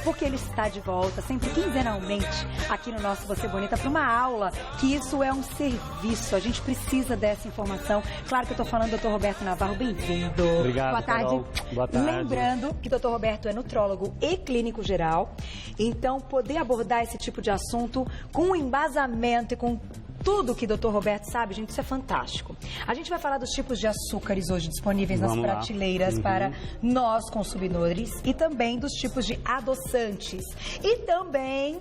porque ele está de volta, sempre quinzenalmente, aqui no nosso Você Bonita, para uma aula, que isso é um serviço, a gente precisa dessa informação. Claro que eu estou falando do Dr. Roberto Navarro, bem-vindo. Obrigado, boa tarde. Carol. Boa tarde. Lembrando que o Dr. Roberto é nutrólogo e clínico geral, então poder abordar esse tipo de assunto com um embasamento e com tudo que o Dr. Roberto sabe, gente, isso é fantástico. A gente vai falar dos tipos de açúcares hoje disponíveis nas prateleiras para nós consumidores e também dos tipos de adoçantes. E também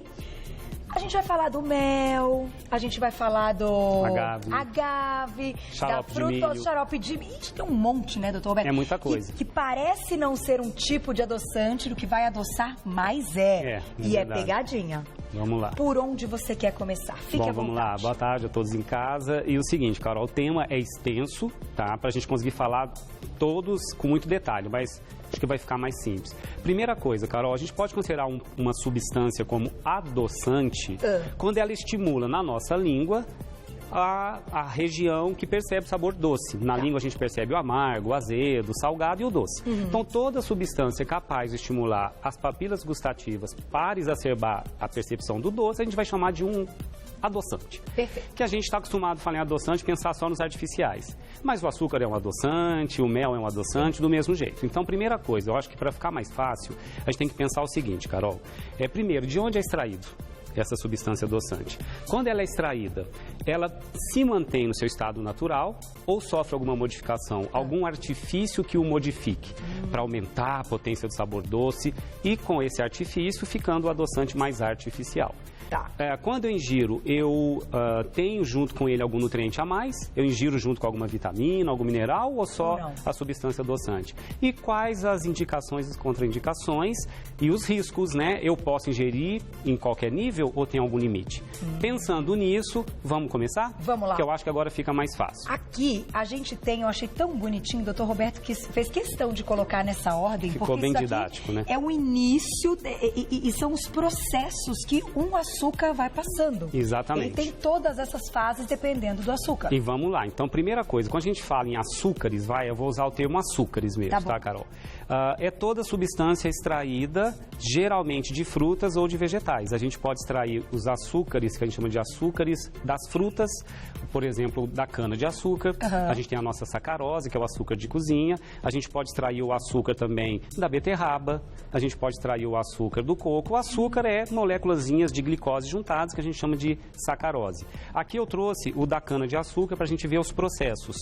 a gente vai falar do mel, a gente vai falar do agave, xarope da fruta, de milho. xarope de milho. Tem um monte, né, doutor Roberto? É muita coisa. Que parece não ser um tipo de adoçante, do que vai adoçar, mas é. E é pegadinha. Vamos lá. Por onde você quer começar? Fique à vontade. Vamos lá. Boa tarde a todos em casa. E o seguinte, Carol, o tema é extenso, tá? Pra gente conseguir falar todos com muito detalhe, mas acho que vai ficar mais simples. Primeira coisa, Carol, a gente pode considerar uma substância como adoçante quando ela estimula na nossa língua a região que percebe o sabor doce. Na língua a gente percebe o amargo, o azedo, o salgado e o doce. Então toda substância capaz de estimular as papilas gustativas para exacerbar a percepção do doce, a gente vai chamar de um adoçante. Perfeito. Que a gente está acostumado a falar em adoçante, pensar só nos artificiais. Mas o açúcar é um adoçante, o mel é um adoçante, do mesmo jeito. Então, primeira coisa, eu acho que para ficar mais fácil, a gente tem que pensar o seguinte, Carol. Primeiro, de onde é extraído essa substância adoçante? Quando ela é extraída, ela se mantém no seu estado natural ou sofre alguma modificação, algum artifício que o modifique para aumentar a potência do sabor doce e com esse artifício ficando o adoçante mais artificial. Tá. Quando eu ingiro, eu tenho junto com ele algum nutriente a mais? Eu ingiro junto com alguma vitamina, algum mineral ou só a substância adoçante? E quais as indicações e as contraindicações e os riscos, né? Eu posso ingerir em qualquer nível ou tem algum limite? Pensando nisso, vamos começar? Vamos lá. Que eu acho que agora fica mais fácil. Aqui a gente tem, eu achei tão bonitinho, doutor Roberto, que fez questão de colocar nessa ordem. Ficou porque bem isso didático, né? É o início e são os processos que um açúcar vai passando. Exatamente. Ele tem todas essas fases dependendo do açúcar. E vamos lá. Então, primeira coisa, quando a gente fala em açúcares, eu vou usar o termo açúcares mesmo, tá, Carol? É toda substância extraída, geralmente de frutas ou de vegetais. A gente pode extrair os açúcares, que a gente chama de açúcares das frutas, por exemplo, da cana-de-açúcar. A gente tem a nossa sacarose, que é o açúcar de cozinha. A gente pode extrair o açúcar também da beterraba. A gente pode extrair o açúcar do coco. O açúcar é moléculazinhas de glicose juntadas, que a gente chama de sacarose. Aqui eu trouxe o da cana-de-açúcar para a gente ver os processos.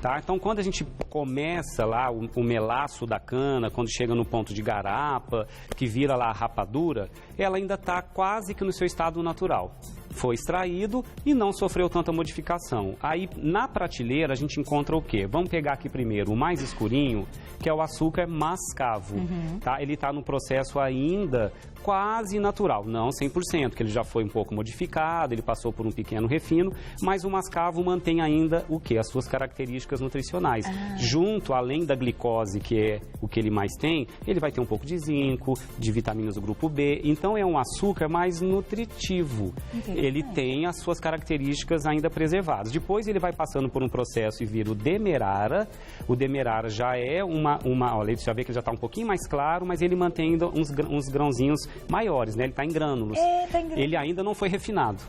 Tá? Então, quando a gente começa lá o melaço da cana, quando chega no ponto de garapa, que vira lá a rapadura, ela ainda está quase que no seu estado natural. Foi extraído e não sofreu tanta modificação. Aí, na prateleira, a gente encontra o quê? Vamos pegar aqui primeiro o mais escurinho, que é o açúcar mascavo. Tá? Ele está no processo ainda quase natural, não 100%, porque ele já foi um pouco modificado, ele passou por um pequeno refino, mas o mascavo mantém ainda o quê? As suas características nutricionais. Junto, além da glicose, que é o que ele mais tem, ele vai ter um pouco de zinco, de vitaminas do grupo B, então é um açúcar mais nutritivo. Ele tem as suas características ainda preservadas. Depois ele vai passando por um processo e vira o demerara. O demerara já é olha, já vê que ele já está um pouquinho mais claro, mas ele mantém ainda uns grãozinhos maiores, né? Ele está em grânulos. Ele ainda não foi refinado,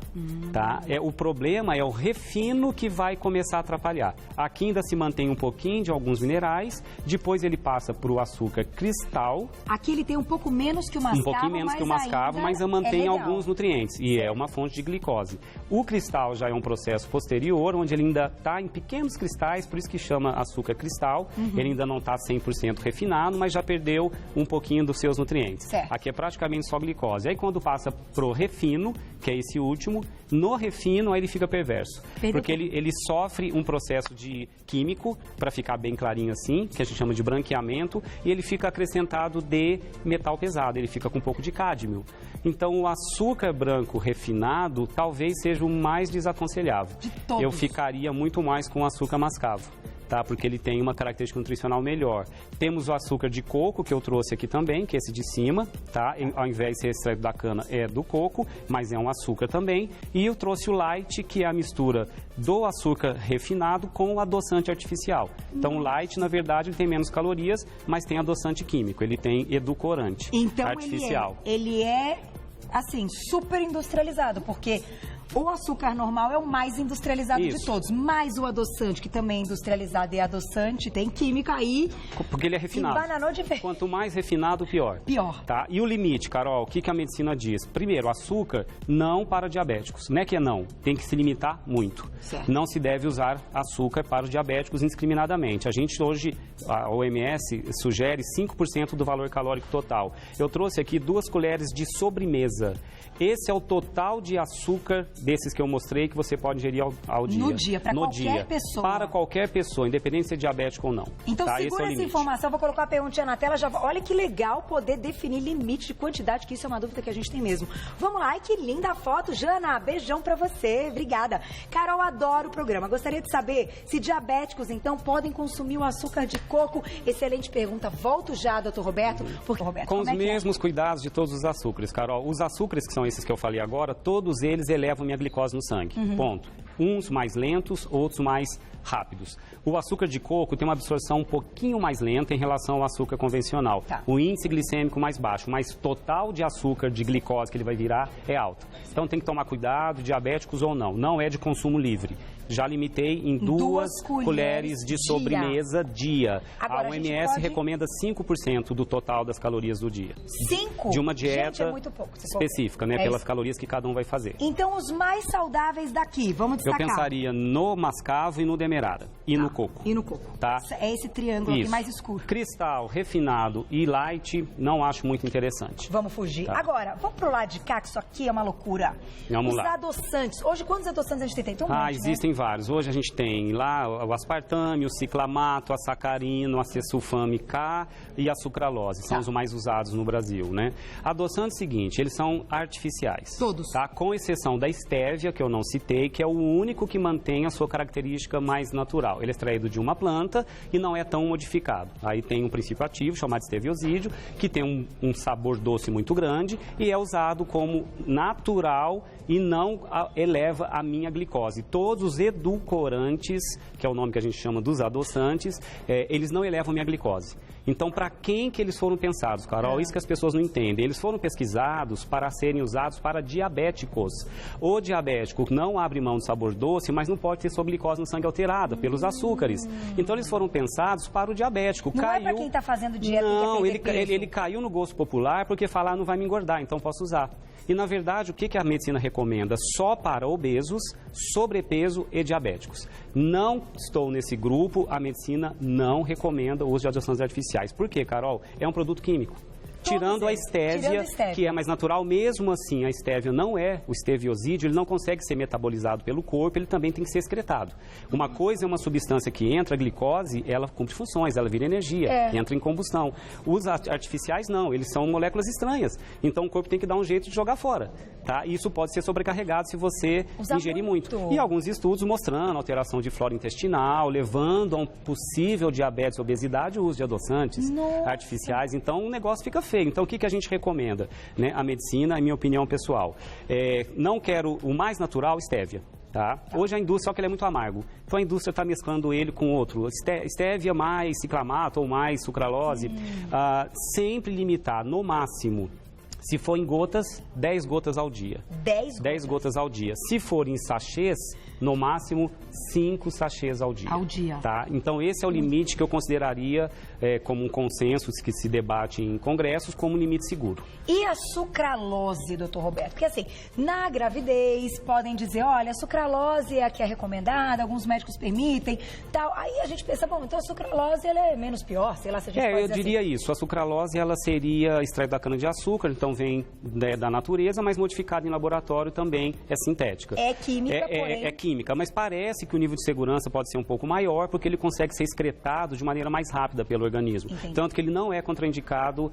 tá? O problema é o refino que vai começar a atrapalhar. Aqui ainda se mantém um pouquinho de alguns minerais, depois ele passa para o açúcar cristal. Aqui ele tem um pouco menos que o mascavo, um pouquinho menos que o mascavo, mas mantém alguns nutrientes e é uma fonte de glicose. O cristal já é um processo posterior, onde ele ainda está em pequenos cristais, por isso que chama açúcar cristal. Ele ainda não está 100% refinado, mas já perdeu um pouquinho dos seus nutrientes. Aqui é praticamente só glicose. Aí quando passa pro refino, que é esse último, no refino aí ele fica perverso. Porque ele sofre um processo de químico, para ficar bem clarinho assim, que a gente chama de branqueamento, e ele fica acrescentado de metal pesado, ele fica com um pouco de cádmio. Então o açúcar branco refinado talvez seja o mais desaconselhável. Eu ficaria muito mais com o açúcar mascavo. tá? Porque ele tem uma característica nutricional melhor. Temos o açúcar de coco, que eu trouxe aqui também, que é esse de cima, tá? Ao invés de ser extraído da cana, é do coco, mas é um açúcar também. E eu trouxe o light, que é a mistura do açúcar refinado com o adoçante artificial. Então, o light, na verdade, ele tem menos calorias, mas tem adoçante químico, ele tem edulcorante artificial. Ele é, assim, super industrializado, porque o açúcar normal é o mais industrializado de todos, mas o adoçante, que também é industrializado e adoçante, tem química aí. Porque ele é refinado. Embananou de vez. Quanto mais refinado, pior. Pior. Tá? E o limite, Carol, o que a medicina diz? Primeiro, açúcar não para diabéticos. Não é que é não, tem que se limitar muito. Certo. Não se deve usar açúcar para os diabéticos indiscriminadamente. A gente hoje, a OMS sugere 5% do valor calórico total. Eu trouxe aqui 2 colheres de sobremesa. Esse é o total de açúcar desses que eu mostrei que você pode ingerir ao dia. No dia, para qualquer pessoa. Para qualquer pessoa, independente se é diabético ou não. Então, tá? segura essa informação, vou colocar a perguntinha na tela. Olha que legal poder definir limite de quantidade, que isso é uma dúvida que a gente tem mesmo. Vamos lá, ai que linda a foto, Jana, beijão pra você, obrigada. Carol, adoro o programa, gostaria de saber se diabéticos, então, podem consumir o açúcar de coco? Excelente pergunta, volto já, doutor Roberto. Porque, Roberto, com os mesmos cuidados de todos os açúcares, Carol. Os açúcares, que são esses que eu falei agora, todos eles elevam minha glicose no sangue, ponto. Uns mais lentos, outros mais rápidos. O açúcar de coco tem uma absorção um pouquinho mais lenta em relação ao açúcar convencional. Tá. O índice glicêmico mais baixo, mas total de açúcar de glicose que ele vai virar é alto. Então tem que tomar cuidado, diabéticos ou não. Não é de consumo livre. Já limitei em 2 colheres de sobremesa dia. Agora, a OMS recomenda 5% do total das calorias do dia. 5? De uma dieta Gente, é muito pouco, específica, né? Pelas calorias que cada um vai fazer. Então, os mais saudáveis daqui, vamos destacar. Eu pensaria no mascavo e no demerara. E no coco. E no coco. Tá? É esse triângulo aqui mais escuro. Cristal, refinado e light, não acho muito interessante. Vamos fugir. Tá. Agora, vamos pro lado de cá, que isso aqui é uma loucura. Vamos Os lá. adoçantes. Hoje, quantos adoçantes a gente tem? Tem um monte, existem vários. Hoje a gente tem lá o aspartame, o ciclamato, a sacarina, o acesulfame K e a sucralose. São os mais usados no Brasil, né? Adoçantes, seguinte, eles são artificiais. Todos. Tá? Com exceção da estévia, que eu não citei, que é o único que mantém a sua característica mais natural. Ele é extraído de uma planta e não é tão modificado. Aí tem um princípio ativo chamado esteviosídeo, que tem um sabor doce muito grande e é usado como natural e não eleva a minha glicose. Todos os edulcorantes, que é o nome que a gente chama dos adoçantes, eles não elevam a minha glicose. Então, para quem que eles foram pensados, Carol? Isso que as pessoas não entendem. Eles foram pesquisados para serem usados para diabéticos. O diabético não abre mão do sabor doce, mas não pode ter sua glicose no sangue alterada pelos açúcares. Então, eles foram pensados para o diabético. Não é para quem está fazendo dieta. Não, ele caiu no gosto popular porque falar não vai me engordar, então posso usar. E, na verdade, o que a medicina recomenda? Só para obesos, sobrepeso e diabéticos. Não estou nesse grupo, a medicina não recomenda o uso de adoçantes artificiais. Por quê, Carol? É um produto químico. Tirando a estévia, que é mais natural, mesmo assim, a estévia não é o esteviosídeo, ele não consegue ser metabolizado pelo corpo, ele também tem que ser excretado. Uma coisa é uma substância que entra, a glicose, ela cumpre funções, ela vira energia, entra em combustão. Os artificiais não, eles são moléculas estranhas, então o corpo tem que dar um jeito de jogar fora, tá? E isso pode ser sobrecarregado se você ingerir muito. E alguns estudos mostrando alteração de flora intestinal, levando a um possível diabetes e obesidade, o uso de adoçantes artificiais, então o negócio fica feio. Então, o que a gente recomenda? Né? A medicina, em minha opinião pessoal, não quero o mais natural, estévia. Tá? Hoje a indústria, só que ele é muito amargo. Então a indústria está mesclando ele com outro. Estévia mais ciclamato ou mais sucralose. Sempre limitar, no máximo, se for em gotas, 10 gotas ao dia. 10 gotas ao dia. Se for em sachês, no máximo 5 sachês ao dia. Tá? Então esse é o limite que eu consideraria como um consenso que se debate em congressos como um limite seguro. E a sucralose, doutor Roberto? Porque assim, na gravidez podem dizer, olha, a sucralose é a que é recomendada, alguns médicos permitem, tal. Aí a gente pensa, bom, então a sucralose ela é menos pior, sei lá se a gente pode dizer eu diria assim. Isso, a sucralose ela seria extraída da cana de açúcar, então não vem da natureza, mas modificada em laboratório também é sintética. É química, porém... É química, mas parece que o nível de segurança pode ser um pouco maior, porque ele consegue ser excretado de maneira mais rápida pelo organismo. Entendi. Tanto que ele não é contraindicado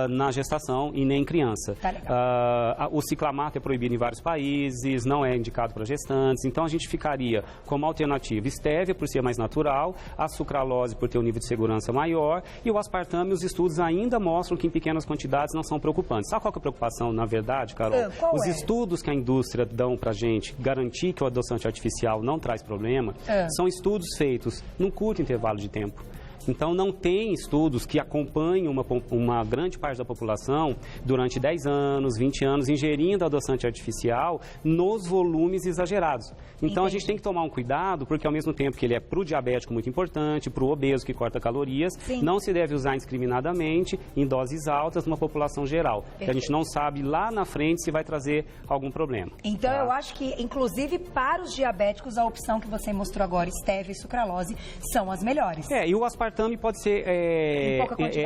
na gestação e nem em criança. Tá legal. O ciclamato é proibido em vários países, não é indicado para gestantes, então a gente ficaria como alternativa estévia, por ser mais natural, a sucralose por ter um nível de segurança maior, e o aspartame, os estudos ainda mostram que em pequenas quantidades não são preocupantes. Sabe qual que é a preocupação, na verdade, Carol? Os estudos que a indústria dão pra gente garantir que o adoçante artificial não traz problema, são estudos feitos num curto intervalo de tempo. Então, não tem estudos que acompanhem uma grande parte da população durante 10 anos, 20 anos, ingerindo adoçante artificial nos volumes exagerados. Então, a gente tem que tomar um cuidado, porque ao mesmo tempo que ele é para o diabético muito importante, para o obeso que corta calorias, não se deve usar indiscriminadamente em doses altas numa população geral. Que a gente não sabe lá na frente se vai trazer algum problema. Então, eu acho que, inclusive, para os diabéticos, a opção que você mostrou agora, estévia e sucralose, são as melhores. E o aspartame pode ser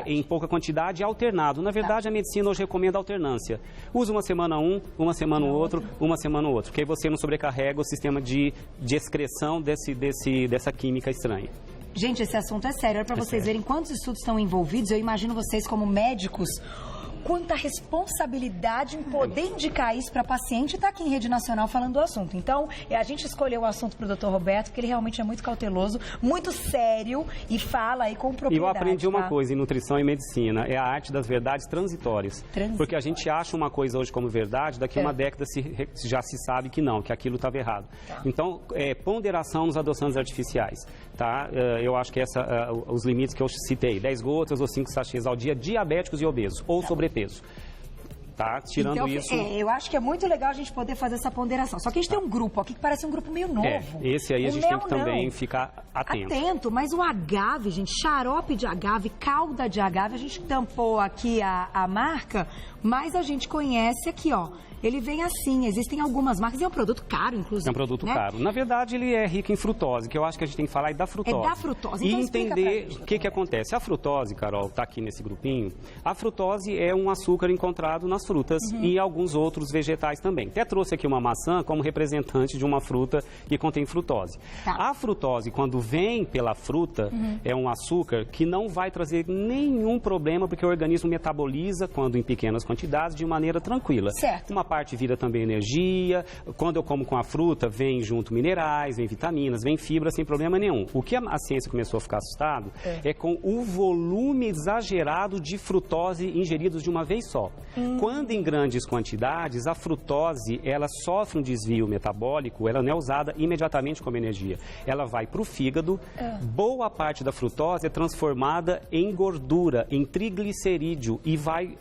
em pouca quantidade alternado. Na verdade, a medicina hoje recomenda alternância. Usa uma semana um, uma semana o outro, uma semana o outro, porque aí você não sobrecarrega o sistema de excreção dessa química estranha. Gente, esse assunto é sério. É para vocês verem quantos estudos estão envolvidos. Eu imagino vocês como médicos, quanta responsabilidade em poder indicar isso para paciente e estar aqui em rede nacional falando do assunto. Então, a gente escolheu o assunto para o Dr. Roberto, porque ele realmente é muito cauteloso, muito sério e fala aí com propriedade. E eu aprendi uma coisa em nutrição e medicina, é a arte das verdades transitórias. Porque a gente acha uma coisa hoje como verdade, daqui a uma década já se sabe que não, que aquilo estava errado. Então, ponderação nos adoçantes artificiais. Tá? Eu acho que os limites que eu citei, 10 gotas ou 5 sachês ao dia, diabéticos e obesos, ou sobrepeso. Tá? Tirando então, isso... eu acho que é muito legal a gente poder fazer essa ponderação. Só que a gente tem um grupo aqui que parece um grupo meio novo. Esse aí a gente tem que também ficar atento. Mas o agave, gente, xarope de agave, calda de agave, a gente tampou aqui a marca, mas a gente conhece aqui, ó. Ele vem assim, existem algumas marcas, e é um produto caro, inclusive. É um produto caro. Na verdade, ele é rico em frutose, que eu acho que a gente tem que falar da frutose. É da frutose. Então, e entender o que acontece. A frutose, Carol, está aqui nesse grupinho, a frutose é um açúcar encontrado nas frutas e alguns outros vegetais também. Até trouxe aqui uma maçã como representante de uma fruta que contém frutose. A frutose, quando vem pela fruta, é um açúcar que não vai trazer nenhum problema, porque o organismo metaboliza, quando em pequenas quantidades, de maneira tranquila. Certo. Uma parte vira também energia. Quando eu como com a fruta, vem junto minerais, vem vitaminas, vem fibra, sem problema nenhum. O que a ciência começou a ficar assustado é com o volume exagerado de frutose ingeridos de uma vez só. Quando em grandes quantidades, a frutose, ela sofre um desvio metabólico, ela não é usada imediatamente como energia. Ela vai para o fígado, boa parte da frutose é transformada em gordura, em triglicerídeo, e vai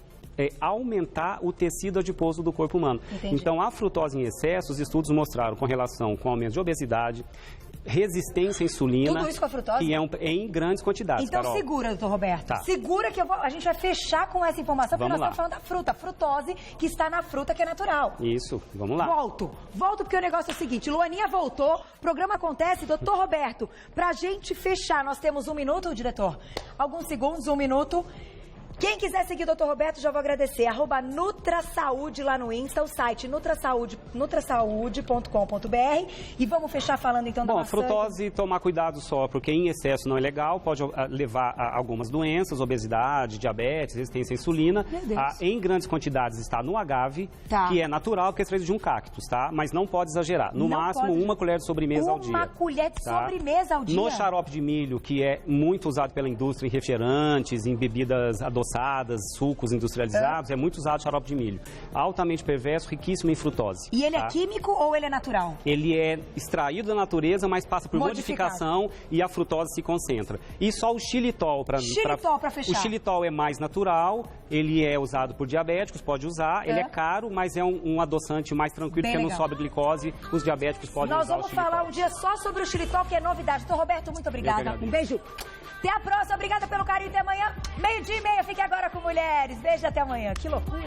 aumentar o tecido adiposo do corpo humano. Entendi. Então, a frutose em excesso, os estudos mostraram com relação com aumento de obesidade, resistência à insulina. Tudo isso com a frutose? Que é em grandes quantidades, Então, Carol. segura, doutor Roberto. Tá. Segura que a gente vai fechar com essa informação, porque nós estamos falando da fruta. A frutose que está na fruta, que é natural. Isso, vamos lá. Volto porque o negócio é o seguinte, Luaninha voltou, o programa acontece, doutor Roberto, pra gente fechar, nós temos 1 minuto, diretor? Alguns segundos, 1 minuto. Quem quiser seguir o Dr. Roberto, já vou agradecer. @NutraSaúde lá no Insta, o site nutrasaude.com.br. E vamos fechar falando então da maçã. Frutose, tomar cuidado só, porque em excesso não é legal, pode levar a algumas doenças, obesidade, diabetes, resistência à insulina. Em grandes quantidades está no agave, que é natural, porque é extraído de um cactus, tá? Mas não pode exagerar. No máximo, 1 colher de sobremesa ao dia. 1 colher de sobremesa ao dia? No xarope de milho, que é muito usado pela indústria em refrigerantes, em bebidas adoçadas, sucos industrializados, é muito usado xarope de milho. Altamente perverso, riquíssimo em frutose. E ele é químico ou ele é natural? Ele é extraído da natureza, mas passa por modificação e a frutose se concentra. E só o xilitol para fechar. O xilitol é mais natural, ele é usado por diabéticos, pode usar, ele é caro, mas é um adoçante mais tranquilo, porque não sobe glicose, os diabéticos podem usar o xilitol. Nós vamos falar um dia só sobre o xilitol, que é novidade. Doutor Roberto, muito obrigada. Um beijo. Até a próxima, obrigada pelo carinho, até amanhã, 12:30. Fique agora com Mulheres. Beijo, até amanhã. Que loucura!